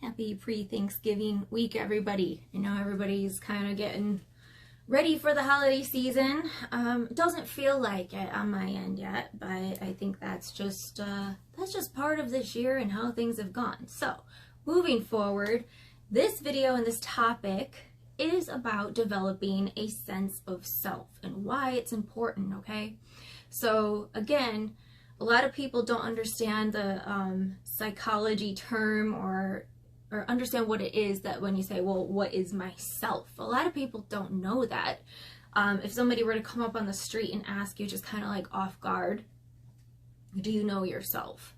Happy pre-Thanksgiving week, everybody. I know everybody's kind of getting ready for the holiday season. It doesn't feel like it on my end yet, but I think that's just part of this year and how things have gone. So, moving forward, this video and this topic is about developing a sense of self and why it's important, okay? So, again, a lot of people don't understand the psychology term or understand what it is that when you say, well, what is myself? A lot of people don't know that. If somebody were to come up on the street and ask you just kind of like off guard, do you know yourself?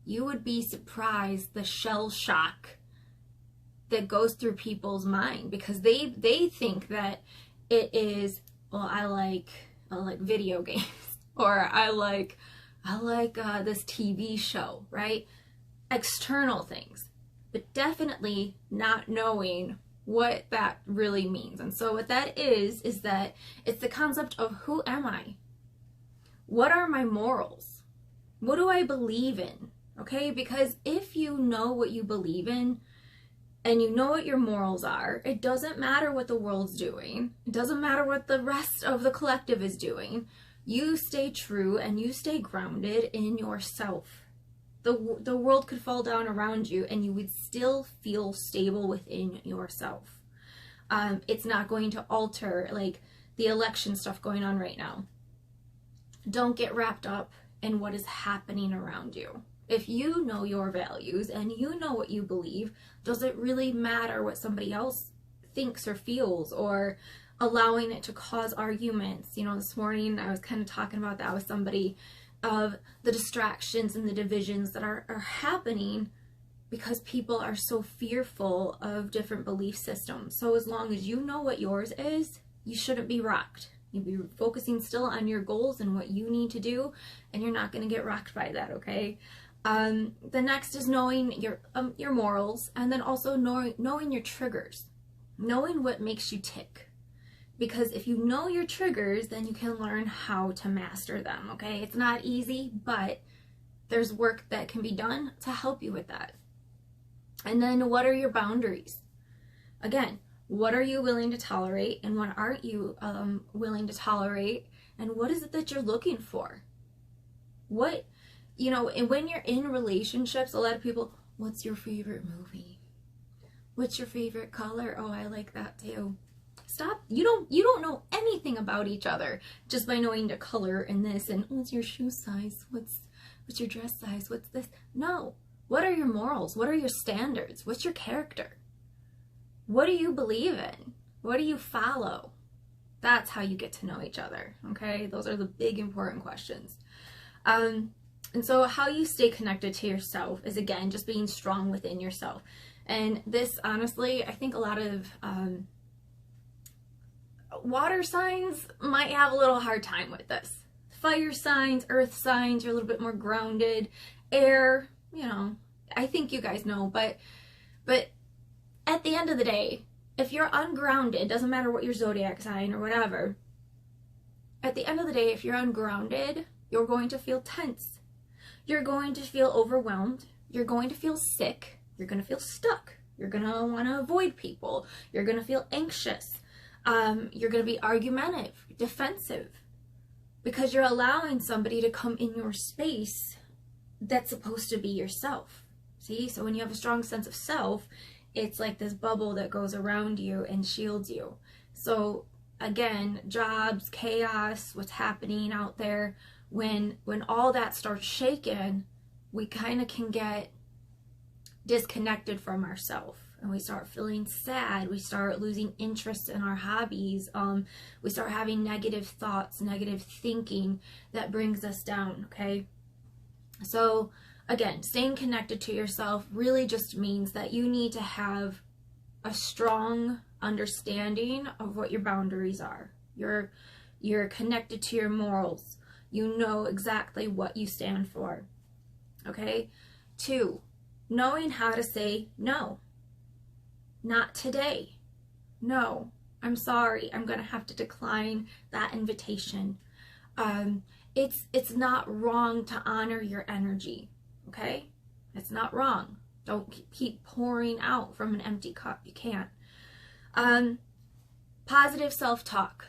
You would be surprised the shell shock that goes through people's mind, because they think that it is, well, I like video games, or I like this TV show, right? External things, but definitely not knowing what that really means. And so what that is that it's the concept of, who am I? What are my morals? What do I believe in? Okay, because if you know what you believe in and you know what your morals are, it doesn't matter what the world's doing. It doesn't matter what the rest of the collective is doing. You stay true and you stay grounded in yourself. The world could fall down around you and you would still feel stable within yourself. It's not going to alter, like the election stuff going on right now. Don't get wrapped up in what is happening around you. If you know your values and you know what you believe, does it really matter what somebody else thinks or feels, or allowing it to cause arguments? You know, this morning I was kind of talking about that with somebody, of the distractions and the divisions that are happening because people are so fearful of different belief systems. So as long as you know what yours is, you shouldn't be rocked. You'll be focusing still on your goals and what you need to do, and you're not going to get rocked by that, okay? The next is knowing your morals, and then also knowing your triggers, knowing what makes you tick. Because if you know your triggers, then you can learn how to master them, okay? It's not easy, but there's work that can be done to help you with that. And then what are your boundaries? Again, what are you willing to tolerate and what aren't you willing to tolerate? And what is it that you're looking for? What, you know, and when you're in relationships, a lot of people, what's your favorite movie? What's your favorite color? Oh, I like that too. Stop. You don't know anything about each other just by knowing the color and this and what's your shoe size? What's your dress size? What's this? No. What are your morals? What are your standards? What's your character? What do you believe in? What do you follow? That's how you get to know each other, okay? Those are the big important questions. And so how you stay connected to yourself is, again, just being strong within yourself. And this, honestly, I think a lot of water signs might have a little hard time with this. Fire signs, earth signs, you're a little bit more grounded. Air, you know, I think you guys know, but at the end of the day, if you're ungrounded, doesn't matter what your zodiac sign or whatever, at the end of the day, if you're ungrounded, you're going to feel tense. You're going to feel overwhelmed. You're going to feel sick. You're going to feel stuck. You're going to want to avoid people. You're going to feel anxious. You're going to be argumentative, defensive, because you're allowing somebody to come in your space that's supposed to be yourself. See, so when you have a strong sense of self, it's like this bubble that goes around you and shields you. So again, jobs, chaos, what's happening out there, when all that starts shaking, we kind of can get disconnected from ourselves. And we start feeling sad, we start losing interest in our hobbies, we start having negative thoughts, negative thinking that brings us down, okay? So again, staying connected to yourself really just means that you need to have a strong understanding of what your boundaries are. You're connected to your morals. You know exactly what you stand for, okay? 2, knowing how to say no. Not today. No, I'm sorry. I'm going to have to decline that invitation. It's not wrong to honor your energy, okay? It's not wrong. Don't keep pouring out from an empty cup. You can't. Positive self-talk.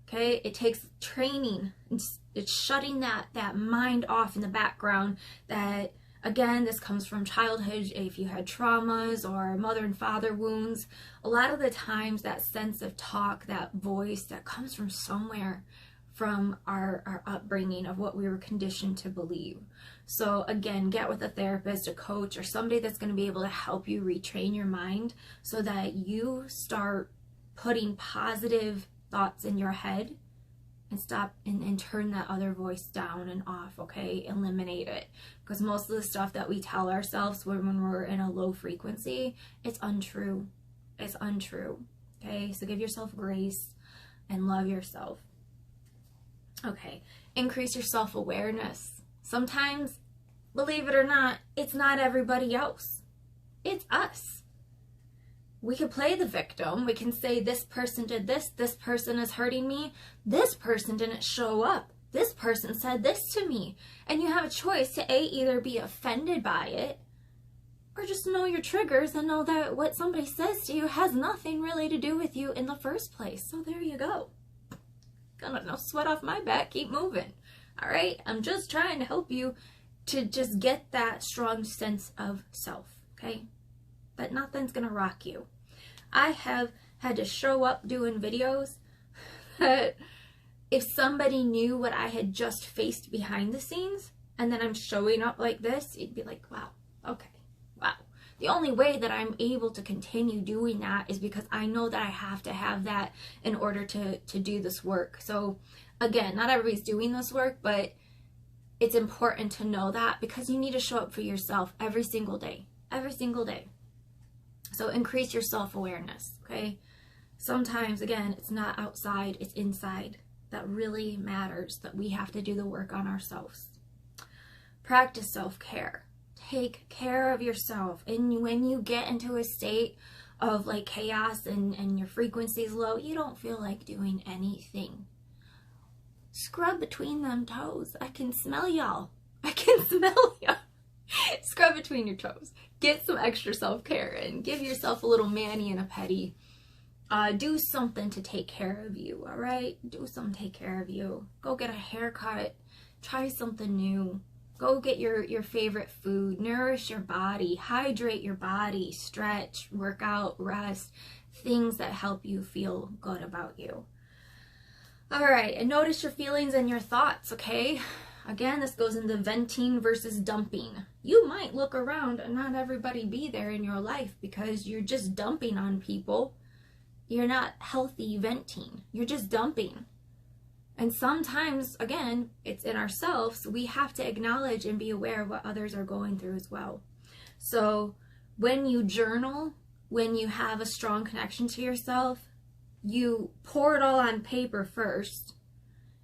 Okay, it takes training. It's shutting that mind off in the background. That, again, this comes from childhood. If you had traumas or mother and father wounds, a lot of the times that sense of talk, that voice, that comes from somewhere from our upbringing of what we were conditioned to believe. So again, get with a therapist, a coach, or somebody that's going to be able to help you retrain your mind so that you start putting positive thoughts in your head and stop and turn that other voice down and off, okay? Eliminate it. Because most of the stuff that we tell ourselves when we're in a low frequency, it's untrue. It's untrue, okay? So give yourself grace and love yourself. Okay, increase your self-awareness. Sometimes, believe it or not, it's not everybody else. It's us. We can play the victim. We can say, this person did this person is hurting me, this person didn't show up, this person said this to me. And you have a choice to either be offended by it or just know your triggers and know that what somebody says to you has nothing really to do with you in the first place. So there you go. No sweat off my back, keep moving. All right, I'm just trying to help you to just get that strong sense of self, okay? But nothing's gonna rock you. I have had to show up doing videos that if somebody knew what I had just faced behind the scenes and then I'm showing up like this, you'd be like, wow, okay, wow. The only way that I'm able to continue doing that is because I know that I have to have that in order to do this work. So again, not everybody's doing this work, but it's important to know that because you need to show up for yourself every single day, every single day. So increase your self-awareness, okay? Sometimes, again, it's not outside, it's inside. That really matters, that we have to do the work on ourselves. Practice self-care. Take care of yourself. And when you get into a state of like chaos and your frequency is low, you don't feel like doing anything. Scrub between them toes. I can smell y'all. I can smell y'all. Scrub between your toes. Get some extra self-care and give yourself a little mani and a pedi. Do something to take care of you, all right? Do something to take care of you. Go get a haircut. Try something new. Go get your favorite food. Nourish your body. Hydrate your body. Stretch, work out, rest. Things that help you feel good about you. All right, and notice your feelings and your thoughts, okay? Again, this goes into venting versus dumping. You might look around and not everybody be there in your life because you're just dumping on people. You're not healthy venting. You're just dumping. And sometimes, again, it's in ourselves. We have to acknowledge and be aware of what others are going through as well. So when you journal, when you have a strong connection to yourself, you pour it all on paper first.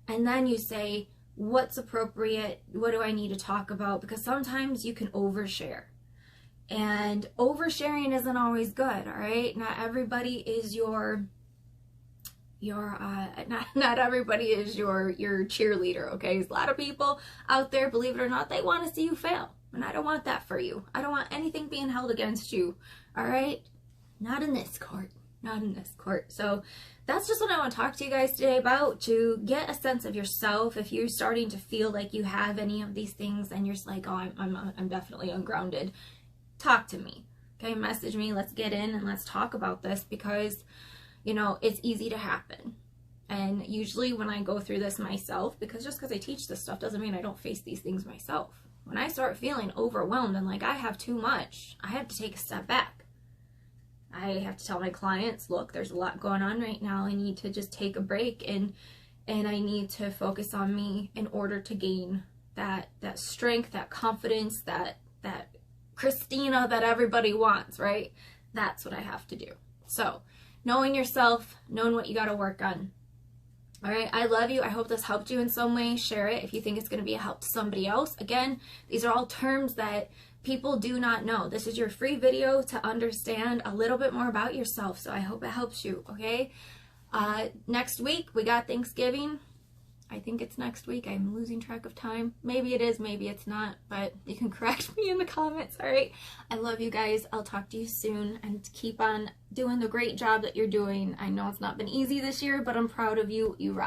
And then you say, what's appropriate? What do I need to talk about? Because sometimes you can overshare. And oversharing isn't always good, all right? Not everybody is not everybody is your cheerleader, okay? There's a lot of people out there, believe it or not, they want to see you fail. And I don't want that for you. I don't want anything being held against you, all right? Not in this court. Not in this court. So that's just what I want to talk to you guys today about, to get a sense of yourself. If you're starting to feel like you have any of these things and you're just like, oh, I'm definitely ungrounded, talk to me, okay? Message me. Let's get in and let's talk about this because, you know, it's easy to happen. And usually when I go through this myself, because just because I teach this stuff doesn't mean I don't face these things myself. When I start feeling overwhelmed and like I have too much, I have to take a step back. I have to tell my clients, look, there's a lot going on right now. I need to just take a break and I need to focus on me in order to gain that strength, that confidence, that Christina that everybody wants, right? That's what I have to do. So knowing yourself, knowing what you got to work on. All right, I love you. I hope this helped you in some way. Share it if you think it's going to be a help to somebody else. Again, these are all terms that people do not know. This is your free video to understand a little bit more about yourself. So I hope it helps you, okay? Next week, we got Thanksgiving. I think it's next week. I'm losing track of time. Maybe it is, maybe it's not, but you can correct me in the comments, all right? I love you guys. I'll talk to you soon, and keep on doing the great job that you're doing. I know it's not been easy this year, but I'm proud of you. You rock.